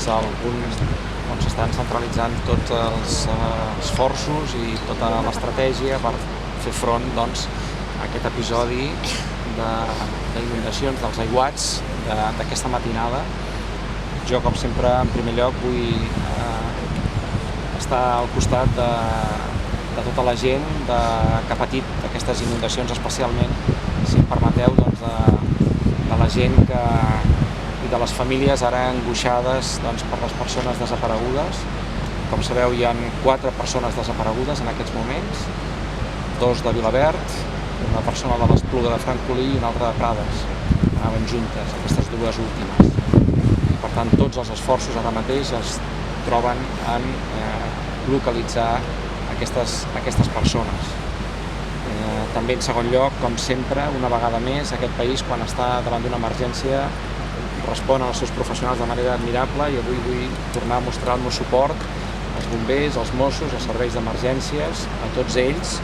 és el punt on s'estan centralitzant tots els esforços i tota l'estratègia per fer front a aquest episodi d'inundacions dels aiguats d'aquesta matinada. Jo, com sempre, en primer lloc vull estar al costat de tota la gent que ha patit aquestes inundacions, especialment, si em permeteu, de la gent i de les famílies ara angoixades per les persones desaparegudes. Com sabeu, hi ha 4 persones desaparegudes en aquests moments, 2 de Vilaverd, una persona de l'Espluga de Francolí i una altra de Prades. Anaven juntes, aquestes 2 últimes. I, per tant, tots els esforços ara mateix es troben en localitzar aquestes persones. També, en segon lloc, com sempre, una vegada més, aquest país, quan està davant d'una emergència, respon als seus professionals de manera admirable, i avui vull tornar a mostrar el meu suport als bombers, als Mossos, als serveis d'emergències, a tots ells,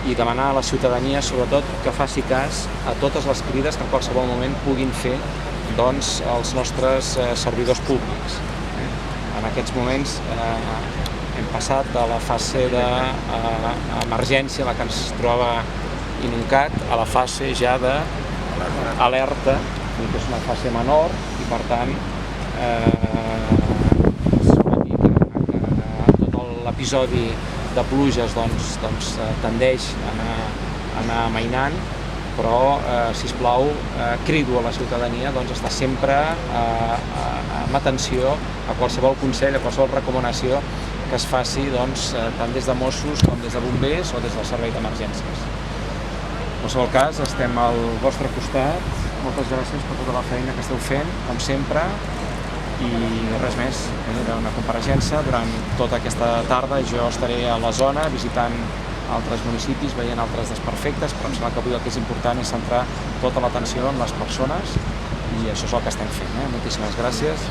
i demanar a la ciutadania, sobretot, que faci cas a totes les crides que en qualsevol moment puguin fer els nostres servidors públics. En aquests moments hem passat de la fase d'emergència en la que ens troba INUNCAT a la fase ja d'alerta, que és una fase menor, i per tant tot l'episodi de pluges tendeix a anar amainant, però, sisplau, crido a la ciutadania a estar sempre amb atenció a qualsevol consell, a qualsevol recomanació que es faci tant des de Mossos com des de bombers o des del servei d'emergències. En qualsevol cas, estem al vostre costat. Moltes gràcies per tota la feina que esteu fent, com sempre, i res més. Era una compareixença. Durant tota aquesta tarda jo estaré a la zona visitant altres municipis, veient altres desperfectes, però em sembla que avui el que és important és centrar tota l'atenció en les persones, i això és el que estem fent. Moltíssimes gràcies.